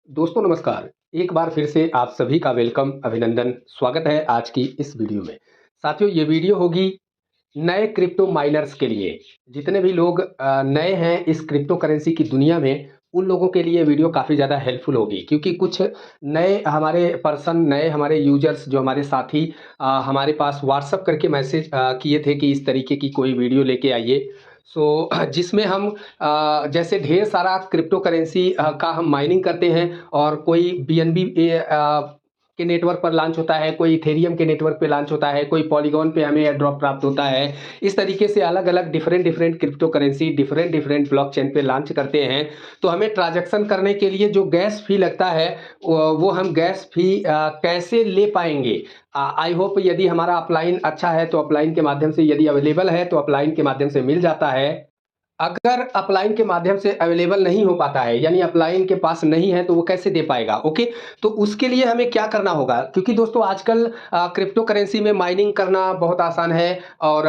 दोस्तों नमस्कार। एक बार फिर से आप सभी का वेलकम, अभिनंदन, स्वागत है आज की इस वीडियो में। साथियों ये वीडियो होगी नए क्रिप्टो माइनर्स के लिए। जितने भी लोग नए हैं इस क्रिप्टो करेंसी की दुनिया में, उन लोगों के लिए वीडियो काफ़ी ज़्यादा हेल्पफुल होगी क्योंकि कुछ नए हमारे पर्सन, नए हमारे यूज़र्स जो हमारे साथी हमारे पास व्हाट्सएप करके मैसेज किए थे कि इस तरीके की कोई वीडियो लेके आइए। जिसमें हम जैसे ढेर सारा क्रिप्टो करेंसी का हम माइनिंग करते हैं और कोई बीएनबी के नेटवर्क पर लॉन्च होता है, कोई इथेरियम के नेटवर्क पे लॉन्च होता है, कोई पॉलीगॉन पे हमें एयर ड्रॉप प्राप्त होता है। इस तरीके से अलग-अलग different crypto currency different blockchain पे लॉन्च करते हैं। तो हमें ट्रांजैक्शन करने के लिए जो गैस फी लगता है वो हम गैस फी कैसे ले पाएँगे? आई होप यदि हमारा अपलाइन अच्छा है तो अपलाइन के माध्यम से, यदि अवेलेबल है तो अपलाइन के माध्यम से मिल जाता है। अगर अपलाइन के माध्यम से अवेलेबल नहीं हो पाता है, यानी अपलाइन के पास नहीं है, तो वो कैसे दे पाएगा? ओके, तो उसके लिए हमें क्या करना होगा? क्योंकि दोस्तों आजकल क्रिप्टो करेंसी में माइनिंग करना बहुत आसान है और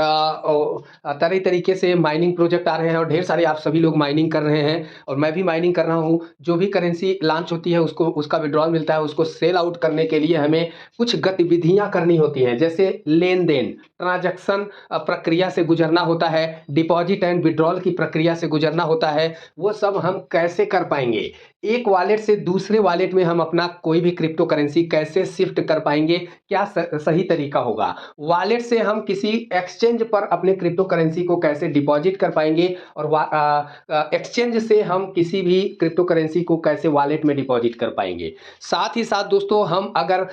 तरह तरीके से माइनिंग प्रोजेक्ट आ रहे हैं और ढेर सारे आप सभी लोग माइनिंग कर रहे हैं और मैं भी माइनिंग कर रहा हूँ। जो भी करेंसी लॉन्च होती है उसको, उसका विड्रॉल मिलता है, उसको सेल आउट करने के लिए हमें कुछ गतिविधियाँ करनी होती हैं, जैसे लेन-देन, ट्रांज़ैक्शन प्रक्रिया से गुज़रना होता है, डिपॉज़िट एंड विथड्रॉल की प्रक्रिया से गुज़रना होता है। वो सब हम कैसे कर पाएँगे? एक वॉलेट से दूसरे वॉलेट में हम अपना कोई भी क्रिप्टो करेंसी कैसे शिफ्ट कर पाएँगे? क्या सही तरीका होगा? वॉलेट से हम किसी एक्सचेंज पर अपने क्रिप्टो करेंसी को कैसे डिपॉज़िट कर पाएँगे? और एक्सचेंज से हम किसी भी क्रिप्टो करेंसी को कैसे वॉलेट में डिपॉज़िट कर पाएँगे? साथ ही साथ दोस्तों हम अगर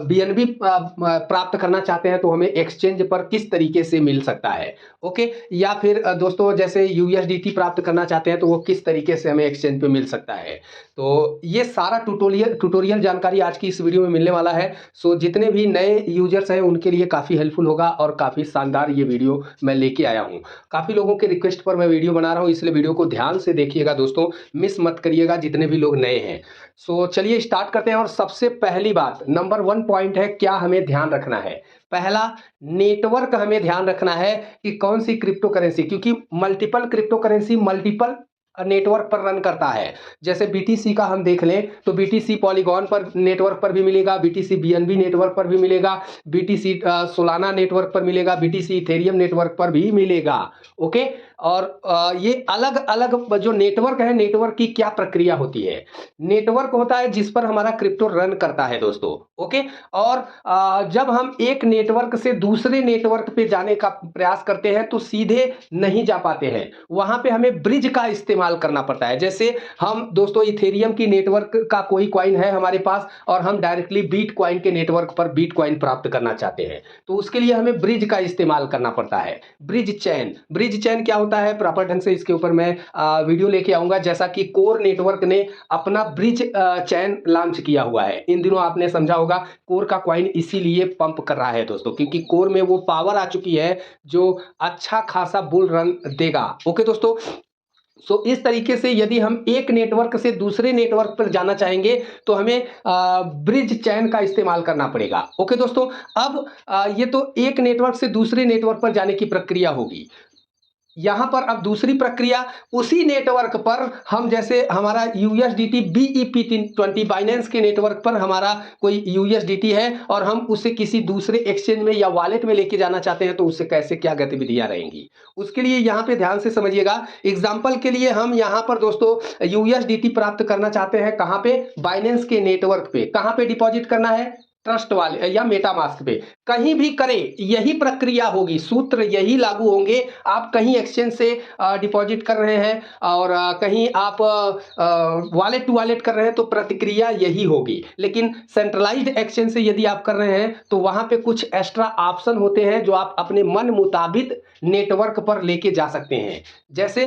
बीएनबी प्राप्त करना चाहते हैं तो हमें एक्सचेंज पर किस तरीके से मिल सकता है? ओके, या फिर दोस्तों जैसे यूएसडीटी प्राप्त करना चाहते हैं तो वो किस तरीके से हमें एक्सचेंज पे मिल सकता है? तो ये सारा ट्यूटोरियल जानकारी आज की इस वीडियो में मिलने वाला है। जितने भी नए यूजर्स हैं उनके लिए काफ़ी हेल्पफुल होगा और काफ़ी शानदार ये वीडियो मैं लेके आया हूँ। काफ़ी लोगों के रिक्वेस्ट पर मैं वीडियो बना रहा हूँ, इसलिए वीडियो को ध्यान से देखिएगा दोस्तों, मिस मत करिएगा जितने भी लोग नए हैं। चलिए स्टार्ट करते हैं और सबसे पहली बात, नंबर 1 पॉइंट है, क्या हमें ध्यान रखना है? पहला, नेटवर्क हमें ध्यान रखना है कि कौन सी क्रिप्टो करेंसी, क्योंकि multiple crypto currency multiple network पर रन करता है। जैसे बीटीसी का हम देख लें तो बीटीसी पॉलीगॉन पर नेटवर्क पर भी मिलेगा, बीटीसी बीएनबी नेटवर्क पर भी मिलेगा, बीटीसी सोलाना नेटवर्क पर मिलेगा, बीटीसी इथेरियम नेटवर्क पर भी मिलेगा। ओके, और ये अलग-अलग जो नेटवर्क है, नेटवर्क की क्या प्रक्रिया होती है? नेटवर्क होता है जिस पर हमारा क्रिप्टो रन करता है दोस्तों। ओके, और जब हम एक नेटवर्क से दूसरे नेटवर्क पे जाने का प्रयास करते हैं तो सीधे नहीं जा पाते हैं, वहां पे हमें ब्रिज का इस्तेमाल करना पड़ता है। जैसे हम दोस्तों इथेरियम की नेटवर्क का कोई कॉइन है हमारे पास और हम डायरेक्टली बीटकॉइन के नेटवर्क पर बीटकॉइन प्राप्त करना चाहते हैं, तो उसके लिए हमें ब्रिज का इस्तेमाल करना पड़ता है। ब्रिज चैन क्या होता है, प्रॉपर ढंग से इसके ऊपर मैं वीडियो लेके आऊंगा। जैसा कि कोर नेटवर्क ने अपना ब्रिज चैन लॉन्च किया हुआ है, इन दिनों आपने समझा होगा, कोर का कॉइन इसीलिए पंप कर रहा है दोस्तों, क्योंकि कोर में वो पावर आ चुकी है जो अच्छा खासा बुल रन देगा। ओके दोस्तों, इस तरीके से यदि हम एक नेटवर्क से दूसरे नेटवर्क पर जाना चाहेंगे तो हमें ब्रिज चैन का इस्तेमाल करना पड़ेगा। ओके दोस्तों, अब ये तो एक नेटवर्क से दूसरे नेटवर्क पर जाने की प्रक्रिया होगी। यहाँ पर अब दूसरी प्रक्रिया, उसी नेटवर्क पर हम, जैसे हमारा यूएसडीटी BEP20 बाइनेंस के नेटवर्क पर हमारा कोई यूएसडीटी है और हम उसे किसी दूसरे एक्सचेंज में या वॉलेट में लेके जाना चाहते हैं, तो उससे कैसे क्या गतिविधियां रहेंगी? उसके लिए यहाँ पे ध्यान से समझिएगा। एग्जाम्पल के लिए हम यहाँ पर दोस्तों यूएसडीटी प्राप्त करना चाहते हैं, कहाँ पे? बाइनेंस के नेटवर्क पे। कहाँ पे डिपॉजिट करना है? ट्रस्ट वाले या मेटामास्क पे। कहीं भी करें यही प्रक्रिया होगी, सूत्र यही लागू होंगे। आप कहीं एक्सचेंज से डिपॉजिट कर रहे हैं और कहीं आप वॉलेट टू वॉलेट कर रहे हैं, तो प्रतिक्रिया यही होगी। लेकिन सेंट्रलाइज्ड एक्सचेंज से यदि आप कर रहे हैं तो वहां पे कुछ एक्स्ट्रा ऑप्शन होते हैं जो आप अपने मन मुताबिक नेटवर्क पर लेके जा सकते हैं। जैसे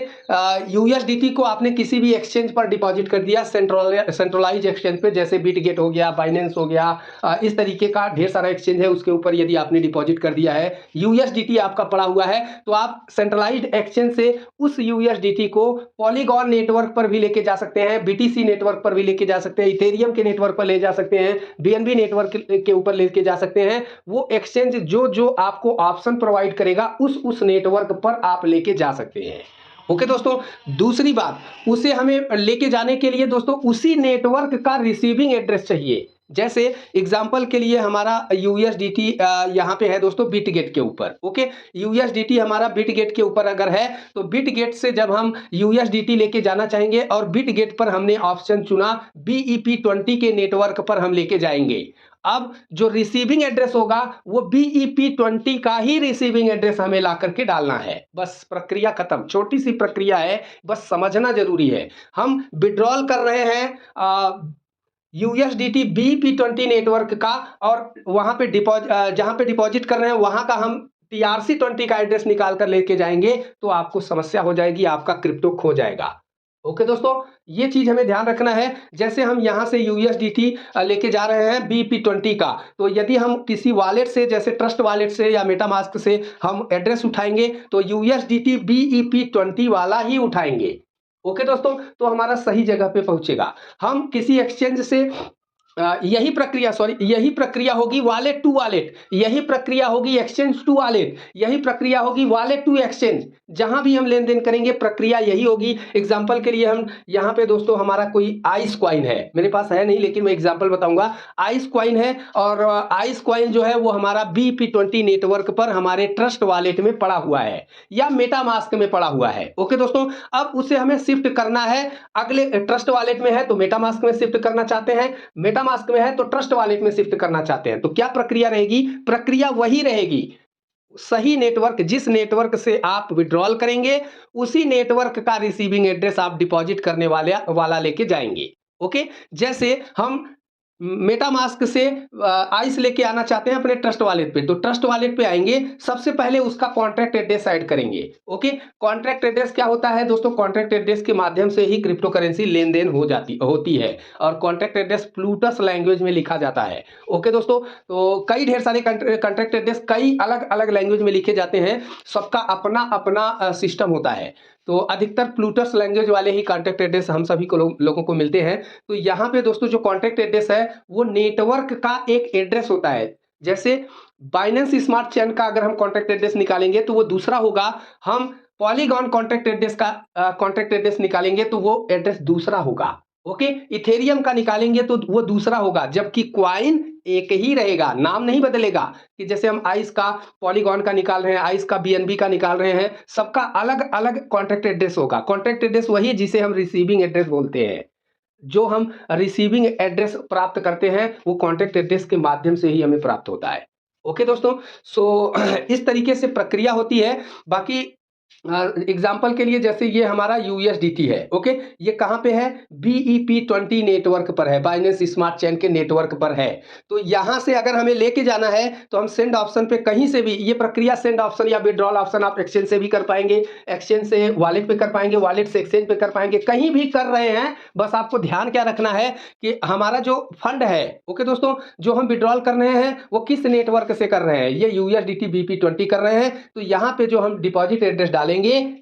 यूएसडीटी को आपने किसी भी एक्सचेंज पर डिपॉजिट कर दिया, सेंट्रलाइज्ड एक्सचेंज पे, जैसे बिटगेट हो गया, बाइनेंस हो गया, इस तरीके का ढेर सारा एक्सचेंज है, उसके ऊपर यदि आपने डिपॉजिट कर दिया है, यूएसडीटी आपका पड़ा हुआ है, तो आप सेंट्रलाइज्ड एक्सचेंज से उस यूएसडीटी को पॉलीगॉन नेटवर्क पर भी लेके जा सकते हैं, बीटीसी नेटवर्क पर भी लेके जा सकते हैं, इथेरियम के नेटवर्क पर ले जा सकते हैं, बीएनबी नेटवर्क के ऊपर लेके जा सकते हैं। वो एक्सचेंज जो जो आपको ऑप्शन प्रोवाइड करेगा उस नेटवर्क पर आप लेके जा सकते हैं। ओके दोस्तों, दूसरी बात, उसे हमें लेके जाने के लिए दोस्तों उसी नेटवर्क का रिसीविंग एड्रेस चाहिए। जैसे एग्जांपल के लिए हमारा यूएसडीटी यहाँ पे है दोस्तों बिटगेट के ऊपर। ओके, यूएसडीटी हमारा बिटगेट के ऊपर अगर है तो बिटगेट से जब हम यूएसडीटी लेके जाना चाहेंगे और बिटगेट पर हमने ऑप्शन चुना BEP20 के नेटवर्क पर हम लेके जाएंगे। अब जो रिसीविंग एड्रेस होगा वो BEP20 का ही रिसीविंग एड्रेस हमें ला करके डालना है। बस प्रक्रिया खत्म, छोटी सी प्रक्रिया है, बस समझना जरूरी है। हम विड्रॉल कर रहे हैं यूएसडीटी BEP20 नेटवर्क का, और वहां पे जहां पे डिपॉजिट कर रहे हैं वहां का हम TRC20 का एड्रेस निकाल कर लेके जाएंगे तो आपको समस्या हो जाएगी, आपका क्रिप्टो खो जाएगा। ओके दोस्तों, ये चीज हमें ध्यान रखना है। जैसे हम यहां से यूएसडीटी लेके जा रहे हैं BEP20 का, तो यदि हम किसी वॉलेट से जैसे ट्रस्ट वॉलेट से या मेटामास्क से हम एड्रेस उठाएंगे तो यूएसडीटी BEP20 वाला ही उठाएंगे। ओके दोस्तों, तो हमारा सही जगह पे पहुंचेगा। हम किसी एक्सचेंज से यही प्रक्रिया होगी वॉलेट टू वॉलेट, यही प्रक्रिया होगी एक्सचेंज टू वॉलेट, यही प्रक्रिया होगी वॉलेट टू एक्सचेंज। जहां भी हम लेन देन करेंगे प्रक्रिया यही होगी। एग्जांपल के लिए हम यहाँ पे दोस्तों हमारा कोई आइस कॉइन है, मेरे पास है नहीं लेकिन मैं एग्जांपल बताऊंगा। आइस कॉइन है और आइस कॉइन जो है वो हमारा BEP20 नेटवर्क पर हमारे ट्रस्ट वॉलेट में पड़ा हुआ है या मेटामास्क में पड़ा हुआ है। ओके दोस्तों, अब उसे हमें शिफ्ट करना है। अगले ट्रस्ट वॉलेट में है तो मेटामास्क में शिफ्ट करना चाहते हैं, मेटामास्क में है तो ट्रस्ट वॉलेट में शिफ्ट करना चाहते हैं, तो क्या प्रक्रिया रहेगी? प्रक्रिया वही रहेगी। सही नेटवर्क, जिस नेटवर्क से आप विड्रॉल करेंगे उसी नेटवर्क का रिसीविंग एड्रेस आप डिपॉजिट करने वाला लेके जाएंगे। ओके, जैसे हम मेटामास्क से आइस लेके आना चाहते हैं अपने ट्रस्ट वॉलेट पे, तो ट्रस्ट वॉलेट पे आएंगे, सबसे पहले उसका कॉन्ट्रैक्ट एड्रेस ऐड करेंगे। ओके, कॉन्ट्रैक्ट एड्रेस क्या होता है दोस्तों? कॉन्ट्रैक्ट एड्रेस के माध्यम से ही क्रिप्टो करेंसी लेन देन होती है, और कॉन्ट्रैक्ट एड्रेस प्लूटस लैंग्वेज में लिखा जाता है। ओके दोस्तों, तो कई ढेर सारे कॉन्ट्रैक्ट एड्रेस कई अलग अलग लैंग्वेज में लिखे जाते हैं, सबका अपना अपना सिस्टम होता है। तो अधिकतर प्लूटस लैंग्वेज वाले ही कॉन्ट्रैक्ट एड्रेस हम सभी को लोगों को मिलते हैं। तो यहाँ पे दोस्तों जो कॉन्ट्रैक्ट एड्रेस है वो नेटवर्क का एक एड्रेस होता है। जैसे बाइनेंस स्मार्ट चेन का अगर हम कॉन्ट्रैक्ट एड्रेस निकालेंगे तो वो दूसरा होगा, हम पॉलीगॉन कॉन्ट्रैक्ट एड्रेस का कॉन्ट्रैक्ट एड्रेस निकालेंगे तो वो एड्रेस दूसरा होगा। ओके, इथेरियम का निकालेंगे तो वो दूसरा होगा, जबकि क्वाइन एक ही रहेगा, नाम नहीं बदलेगा। कि जैसे हम आइस का पॉलीगॉन का निकाल रहे हैं, आइस का BNB का निकाल रहे हैं, सबका अलग अलग कॉन्ट्रैक्ट एड्रेस होगा। कॉन्ट्रैक्ट एड्रेस वही है जिसे हम रिसीविंग एड्रेस बोलते हैं। जो हम रिसीविंग एड्रेस प्राप्त करते हैं वो कॉन्ट्रैक्ट एड्रेस के माध्यम से ही हमें प्राप्त होता है। ओके दोस्तों, सो इस तरीके से प्रक्रिया होती है। बाकी एग्जाम्पल के लिए जैसे ये हमारा USDT है। ओके, ये कहाँ पे है? BEP20 नेटवर्क पर है, बाइनेंस स्मार्ट चेन के नेटवर्क पर है। तो यहाँ से अगर हमें लेके जाना है तो हम सेंड ऑप्शन पे कहीं से भी ये प्रक्रिया, सेंड ऑप्शन या विड्रॉल ऑप्शन आप एक्सचेंज से भी कर पाएंगे, एक्सचेंज से वॉलेट पे कर पाएंगे, वॉलेट से एक्सचेंज पे कर पाएंगे, कहीं भी कर रहे हैं। बस आपको ध्यान क्या रखना है कि हमारा जो फंड है, ओके दोस्तों, जो हम विड्रॉल कर रहे हैं वो किस नेटवर्क से कर रहे हैं? ये USDT BEP20 कर रहे हैं। तो यहाँ पे जो हम डिपॉजिट एड्रेस डालेंगे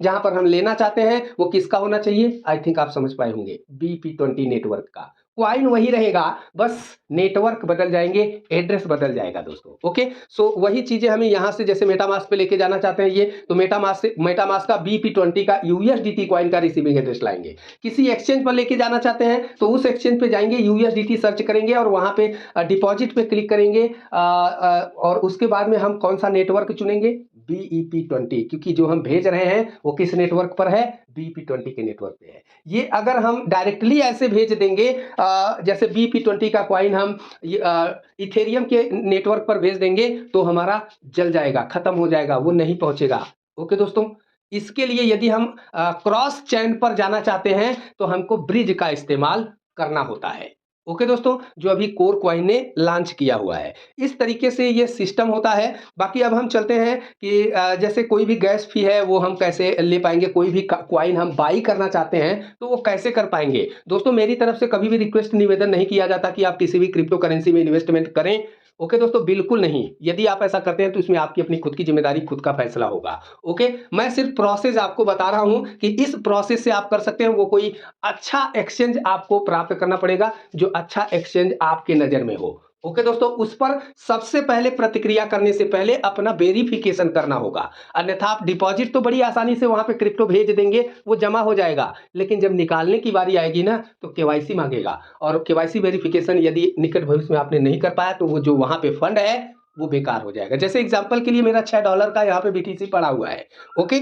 जहां पर हम लेना चाहते हैं वो किसका होना चाहिए? आई थिंक आप समझ पाए होंगे, BEP20 नेटवर्क का। क्वाइन वही रहेगा, बस नेटवर्क बदल जाएंगे, एड्रेस बदल जाएगा दोस्तों। ओके, सो वही चीजें हमें यहां से जैसे मेटामास्क पे लेके जाना चाहते हैं ये, तो मेटामास्क का BEP20 का USDT क्वाइन का रिसीविंग एड्रेस लाएंगे। किसी एक्सचेंज पर लेके जाना चाहते हैं तो उस एक्सचेंज पे जाएंगे, USDT सर्च करेंगे और वहां पे डिपॉजिट पे क्लिक करेंगे, और उसके बाद में हम कौन सा नेटवर्क चुनेंगे? BEP20, क्योंकि जो हम भेज रहे हैं वो किस नेटवर्क पर है? BEP20 के नेटवर्क पे है। ये अगर हम डायरेक्टली ऐसे भेज देंगे, जैसे BEP20 का कॉइन हम इथेरियम के नेटवर्क पर भेज देंगे तो हमारा जल जाएगा, खत्म हो जाएगा, वो नहीं पहुंचेगा। ओके दोस्तों, इसके लिए यदि हम क्रॉस चेन पर जाना चाहते हैं तो हमको ब्रिज का इस्तेमाल करना होता है। ओके दोस्तों, जो अभी कोर कॉइन ने लॉन्च किया हुआ है, इस तरीके से ये सिस्टम होता है। बाकी अब हम चलते हैं कि जैसे कोई भी गैस फी है वो हम कैसे ले पाएंगे, कोई भी कॉइन हम बाई करना चाहते हैं तो वो कैसे कर पाएंगे। दोस्तों, मेरी तरफ से कभी भी रिक्वेस्ट निवेदन नहीं किया जाता कि आप किसी भी क्रिप्टो करेंसी में इन्वेस्टमेंट करें। ओके दोस्तों, बिल्कुल नहीं। यदि आप ऐसा करते हैं तो इसमें आपकी अपनी खुद की जिम्मेदारी, खुद का फैसला होगा। ओके, मैं सिर्फ प्रोसेस आपको बता रहा हूं कि इस प्रोसेस से आप कर सकते हैं। वो कोई अच्छा एक्सचेंज आपको प्राप्त करना पड़ेगा, जो अच्छा एक्सचेंज आपके नजर में हो। ओके दोस्तों, उस पर सबसे पहले प्रतिक्रिया करने से पहले अपना वेरिफिकेशन करना होगा। अन्यथा आप डिपॉजिट तो बड़ी आसानी से वहां पे क्रिप्टो भेज देंगे, वो जमा हो जाएगा, लेकिन जब निकालने की बारी आएगी ना तो केवाईसी मांगेगा, और केवाईसी वेरिफिकेशन यदि निकट भविष्य में आपने नहीं कर पाया तो वो जो वहां पे फंड है वो बेकार हो जाएगा। जैसे एग्जाम्पल के लिए मेरा $6 का यहाँ पे बीटीसी पड़ा हुआ है। ओके,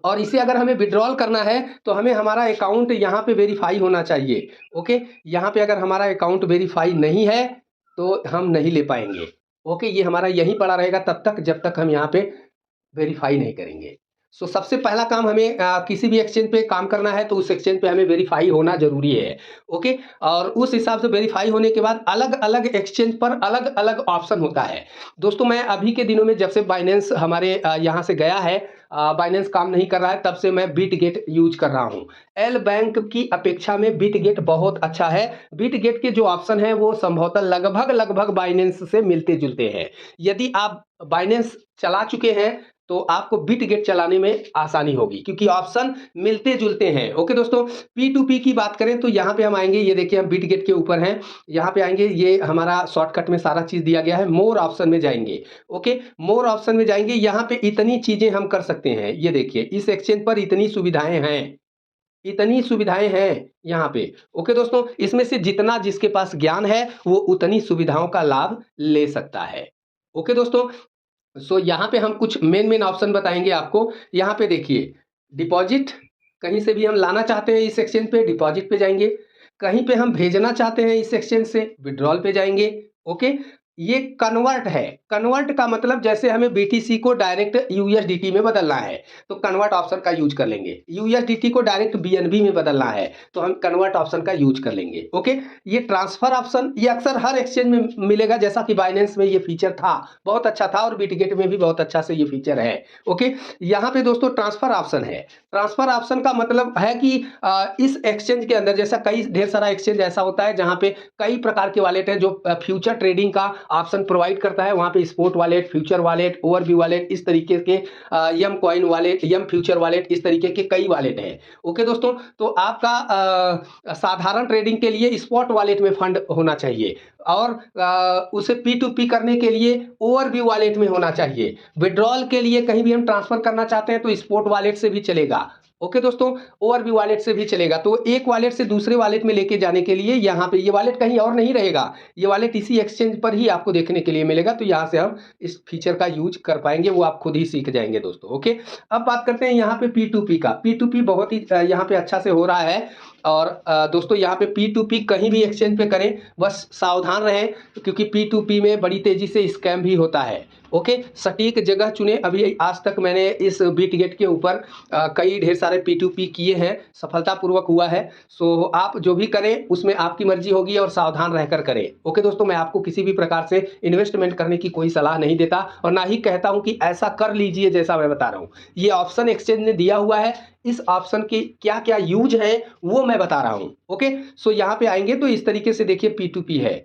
और इसे अगर हमें विड्रॉल करना है तो हमें हमारा अकाउंट यहाँ पे वेरीफाई होना चाहिए। ओके, यहाँ पे अगर हमारा अकाउंट वेरीफाई नहीं है तो हम नहीं ले पाएंगे। ओके, ये हमारा यहीं पड़ा रहेगा तब तक जब तक हम यहाँ पे वेरीफाई नहीं करेंगे। सो सबसे पहला काम हमें किसी भी एक्सचेंज पे काम करना है तो उस एक्सचेंज पे हमें वेरीफाई होना जरूरी है। ओके, और उस हिसाब से वेरीफाई होने के बाद अलग अलग एक्सचेंज पर अलग अलग ऑप्शन होता है। दोस्तों मैं अभी के दिनों में जब से बाइनेंस हमारे यहाँ से गया है, बाइनेंस काम नहीं कर रहा है, तब से मैं बिटगेट यूज कर रहा हूँ। एल बैंक की अपेक्षा में बिटगेट बहुत अच्छा है। बिटगेट के जो ऑप्शन है वो संभवतः लगभग लगभग बाइनेंस से मिलते जुलते हैं। यदि आप बाइनेंस चला चुके हैं तो आपको बिटगेट चलाने में आसानी होगी क्योंकि ऑप्शन मिलते जुलते हैं। ओके दोस्तों, P2P की बात करें तो यहाँ पे हम आएंगे, ये देखिए हम बिटगेट के ऊपर हैं, यहाँ पे आएंगे, ये हमारा शॉर्टकट में सारा चीज दिया गया है। मोर ऑप्शन में जाएंगे। ओके, मोर ऑप्शन में जाएंगे, यहाँ पे इतनी चीजें हम कर सकते हैं। ये देखिए इस एक्सचेंज पर इतनी सुविधाएं हैं, इतनी सुविधाएं हैं यहाँ पे। ओके दोस्तों, इसमें से जितना जिसके पास ज्ञान है वो उतनी सुविधाओं का लाभ ले सकता है। ओके दोस्तों, सो यहाँ पे हम कुछ मेन मेन ऑप्शन बताएंगे आपको। यहाँ पे देखिए डिपॉजिट, कहीं से भी हम लाना चाहते हैं इस एक्सचेंज पे, डिपॉजिट पे जाएंगे। कहीं पे हम भेजना चाहते हैं इस एक्सचेंज से, विड्रॉल पे जाएंगे। ओके, ये कन्वर्ट है। कन्वर्ट का मतलब जैसे हमें बीटीसी को डायरेक्ट यूएसडीटी में बदलना है तो कन्वर्ट ऑप्शन का यूज कर लेंगे। यूएसडीटी को डायरेक्ट बीएनबी में बदलना है तो हम कन्वर्ट ऑप्शन का यूज कर लेंगे। ओके, ये ट्रांसफर ऑप्शन ये अक्सर हर एक्सचेंज में मिलेगा, जैसा कि बाइनेंस में ये फीचर था, बहुत अच्छा था, और बिटगेट में भी बहुत अच्छा से ये फीचर है। ओके, यहाँ पे दोस्तों ट्रांसफर ऑप्शन है। ट्रांसफर ऑप्शन का मतलब है कि इस एक्सचेंज के अंदर, जैसा कई ढेर सारा एक्सचेंज ऐसा होता है जहां पे कई प्रकार के वॉलेट हैं जो फ्यूचर ट्रेडिंग का ऑप्शन प्रोवाइड करता है। वहां पे sport wallet, future wallet, overview wallet, इस तरीके के यम कॉइन वॉलेट, यम फ्यूचर वॉलेट, इस तरीके के कई वॉलेट हैं। ओके दोस्तों, तो आपका साधारण ट्रेडिंग के लिए स्पॉट वॉलेट में फंड होना चाहिए, और उसे P2P करने के लिए ओवरव्यू वॉलेट में होना चाहिए। विड्रॉल के लिए कहीं भी हम ट्रांसफर करना चाहते हैं तो स्पॉट वॉलेट से भी चलेगा। ओके दोस्तों, ओवरव्यू वॉलेट से भी चलेगा। तो एक वॉलेट से दूसरे वॉलेट में लेके जाने के लिए यहाँ पे ये वॉलेट कहीं और नहीं रहेगा, ये वॉलेट इसी एक्सचेंज पर ही आपको देखने के लिए मिलेगा। तो यहाँ से हम इस फीचर का यूज कर पाएंगे, वो आप खुद ही सीख जाएंगे दोस्तों। ओके, अब बात करते हैं यहाँ पे P2P का। P2P बहुत ही यहाँ पे अच्छा से हो रहा है। और दोस्तों यहाँ पे P2P कहीं भी एक्सचेंज पे करें, बस सावधान रहें क्योंकि P2P में बड़ी तेजी से स्कैम भी होता है। ओके, सटीक जगह चुने। अभी आज तक मैंने इस बिटगेट के ऊपर कई ढेर सारे P2P किए हैं, सफलतापूर्वक हुआ है। सो आप जो भी करें उसमें आपकी मर्जी होगी और सावधान रहकर करें। ओके दोस्तों, मैं आपको किसी भी प्रकार से इन्वेस्टमेंट करने की कोई सलाह नहीं देता और ना ही कहता हूं कि ऐसा कर लीजिए जैसा मैं बता रहा हूं। ये ऑप्शन एक्सचेंज ने दिया हुआ है, इस ऑप्शन की क्या क्या यूज है वो मैं बता रहा हूं। ओके, सो यहाँ पे आएंगे तो इस तरीके से देखिए P2P है।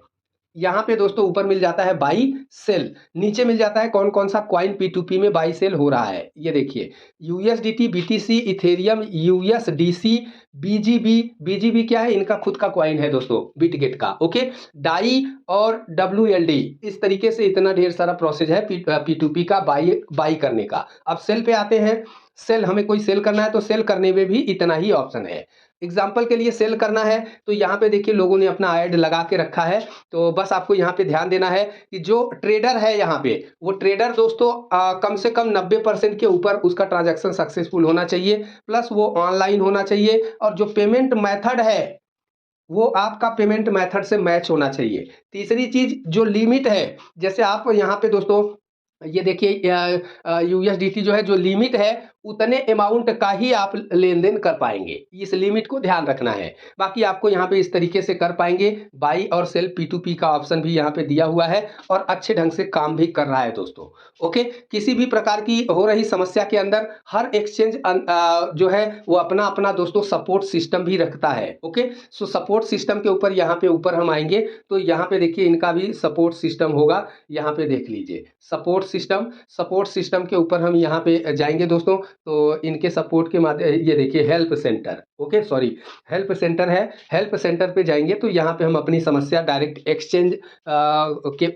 यहाँ पे दोस्तों ऊपर मिल जाता है बाई सेल, नीचे मिल जाता है कौन कौन सा कॉइन P2P में बाई सेल हो रहा है। ये देखिए USDT, BTC, Ethereum, USDC, BGB. BGB क्या है? इनका खुद का कॉइन है दोस्तों बिटगेट का। ओके, डाई और WLD, इस तरीके से इतना ढेर सारा प्रोसेस है P2P का बाई करने का। अब सेल पे आते हैं। सेल, हमें कोई सेल करना है तो सेल करने में भी इतना ही ऑप्शन है। एग्जाम्पल के लिए सेल करना है तो यहाँ पे देखिए लोगों ने अपना ऐड लगा के रखा है, तो बस आपको यहाँ पे ध्यान देना है कि जो ट्रेडर है यहाँ पे, वो ट्रेडर दोस्तों कम से कम 90% के ऊपर उसका ट्रांजैक्शन सक्सेसफुल होना चाहिए, प्लस वो ऑनलाइन होना चाहिए, और जो पेमेंट मेथड है वो आपका पेमेंट मेथड से मैच होना चाहिए। तीसरी चीज जो लिमिट है, जैसे आप यहाँ पे दोस्तों ये देखिए यूएसडीटी जो है, जो लिमिट है उतने अमाउंट का ही आप लेन देन कर पाएंगे, इस लिमिट को ध्यान रखना है। बाकी आपको यहाँ पे इस तरीके से कर पाएंगे। बाई और सेल P2P का ऑप्शन भी यहाँ पे दिया हुआ है और अच्छे ढंग से काम भी कर रहा है दोस्तों। ओके, किसी भी प्रकार की हो रही समस्या के अंदर हर एक्सचेंज जो है वो अपना अपना दोस्तों सपोर्ट सिस्टम भी रखता है। ओके, सो सपोर्ट सिस्टम के ऊपर यहाँ पे ऊपर हम आएंगे तो यहाँ पे देखिए इनका भी सपोर्ट सिस्टम होगा। यहाँ पे देख लीजिए सपोर्ट सिस्टम, सपोर्ट सिस्टम के ऊपर हम यहाँ पे जाएंगे दोस्तों तो इनके सपोर्ट के माध्यम, ये देखिए help centre, okay sorry, help centre है। हेल्प सेंटर पे जाएंगे तो यहाँ पे हम अपनी समस्या डायरेक्ट एक्सचेंज के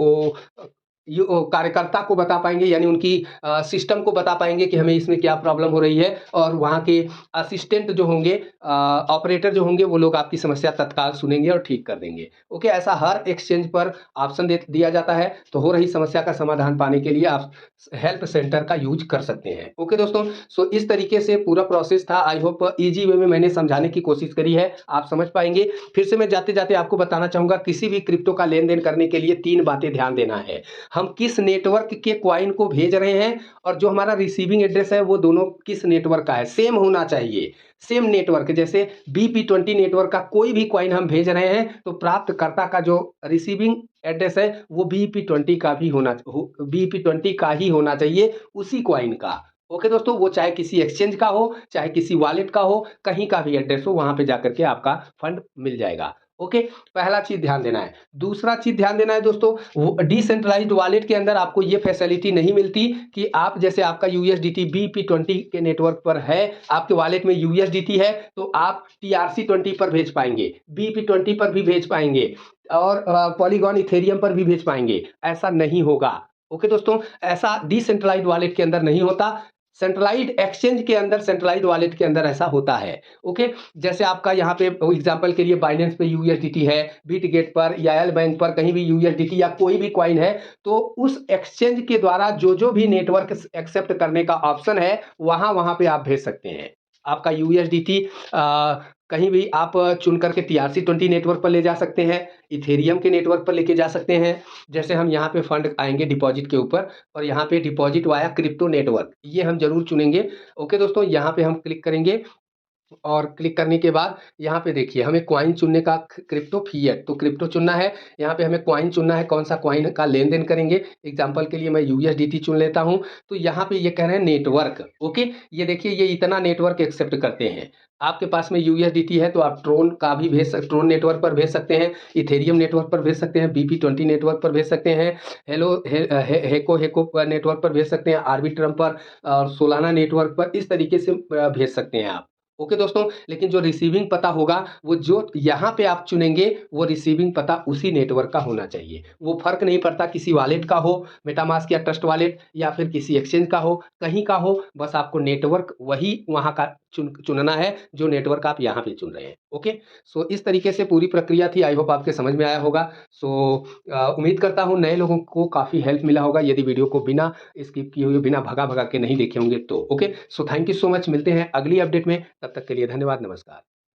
कार्यकर्ता को बता पाएंगे, यानी उनकी सिस्टम को बता पाएंगे कि हमें इसमें क्या प्रॉब्लम हो रही है, और वहाँ के असिस्टेंट जो होंगे, ऑपरेटर जो होंगे, वो लोग आपकी समस्या तत्काल सुनेंगे और ठीक कर देंगे। ओके, ऐसा हर एक्सचेंज पर ऑप्शन दे दिया जाता है। तो हो रही समस्या का समाधान पाने के लिए आप हेल्प सेंटर का यूज कर सकते हैं। ओके दोस्तों, सो इस तरीके से पूरा प्रोसेस था। आई होप ईजी वे में मैंने समझाने की कोशिश करी है, आप समझ पाएंगे। फिर से मैं जाते जाते आपको बताना चाहूंगा, किसी भी क्रिप्टो का लेन देन करने के लिए 3 बातें ध्यान देना है। हम किस नेटवर्क के क्वाइन को भेज रहे हैं, और जो हमारा रिसीविंग एड्रेस है वो दोनों किस नेटवर्क का है, सेम होना चाहिए। सेम नेटवर्क, जैसे BP20 नेटवर्क का कोई भी क्वाइन हम भेज रहे हैं तो प्राप्तकर्ता का जो रिसीविंग एड्रेस है वो BP20 का भी BP20 का ही होना चाहिए, उसी क्वाइन का। ओके दोस्तों, वो चाहे किसी एक्सचेंज का हो, चाहे किसी वॉलेट का हो, कहीं का भी एड्रेस हो, वहां पे जाकर के आपका फंड मिल जाएगा। ओके, पहला चीज ध्यान देना है। दूसरा चीज ध्यान देना है दोस्तों, वो डिसेंट्रलाइज्ड वॉलेट के अंदर आपको ये फैसिलिटी नहीं मिलती कि आप, जैसे आपका USDT BP20 के नेटवर्क पर है, आपके वॉलेट में USDT है, तो आप TRC20 पर भेज पाएंगे, BP20 पर भी भेज पाएंगे, और पॉलीगॉन इथेरियम पर भी भेज पाएंगे। ऐसा नहीं होगा। ओके दोस्तों, ऐसा डिसेंट्रलाइज्ड वॉलेट के अंदर नहीं होता। सेंट्रलाइज्ड एक्सचेंज के अंदर, सेंट्रलाइज्ड वॉलेट के अंदर ऐसा होता है। ओके, जैसे आपका यहाँ पे एग्जांपल के लिए बाइनेंस पे USDT है, बिटगेट पर या एल बैंक पर कहीं भी USDT या कोई भी कॉइन है, तो उस एक्सचेंज के द्वारा जो जो भी नेटवर्क एक्सेप्ट करने का ऑप्शन है, वहां वहां पे आप भेज सकते हैं। आपका USDT कहीं भी आप चुन करके TRC20 नेटवर्क पर ले जा सकते हैं, इथेरियम के नेटवर्क पर लेके जा सकते हैं। जैसे हम यहाँ पे फंड आएंगे डिपॉजिट के ऊपर, और यहाँ पे डिपॉजिट वाया क्रिप्टो नेटवर्क, ये हम जरूर चुनेंगे। ओके दोस्तों, यहाँ पे हम क्लिक करेंगे, और क्लिक करने के बाद यहाँ पे देखिए हमें क्वाइन चुनने का, क्रिप्टो फिएट, तो क्रिप्टो चुनना है। यहाँ पे हमें क्वाइन चुनना है, कौन सा क्वाइन का लेन देन करेंगे। एग्जांपल के लिए मैं USDT चुन लेता हूँ। तो यहाँ पे ये कह रहे हैं नेटवर्क। ओके, ये देखिए ये इतना नेटवर्क एक्सेप्ट करते हैं। आपके पास में USDT है तो आप ट्रोन का भी ट्रोन नेटवर्क पर भेज सकते हैं, इथेरियम नेटवर्क पर भेज सकते हैं, BP20 नेटवर्क पर भेज सकते हैं, हेको नेटवर्क पर भेज सकते हैं, आर्बिट्रम पर, और सोलाना नेटवर्क पर, इस तरीके से भेज सकते हैं आप। ओके दोस्तों, लेकिन जो रिसीविंग पता होगा, वो जो यहाँ पे आप चुनेंगे, वो रिसीविंग पता उसी नेटवर्क का होना चाहिए। वो फर्क नहीं पड़ता किसी वॉलेट का हो, मेटामास्क या ट्रस्ट वॉलेट, या फिर किसी एक्सचेंज का हो, कहीं का हो, बस आपको नेटवर्क वही वहाँ का चुनना है जो नेटवर्क आप यहाँ पे चुन रहे हैं। ओके, सो इस तरीके से पूरी प्रक्रिया थी। आई होप आपके समझ में आया होगा। सो उम्मीद करता हूँ नए लोगों को काफ़ी हेल्प मिला होगा, यदि वीडियो को बिना स्किप किए हुए, बिना भगा भगा के नहीं देखे होंगे तो। Okay, so thank you so much, मिलते हैं अगली अपडेट में, तब तक के लिए धन्यवाद, नमस्कार।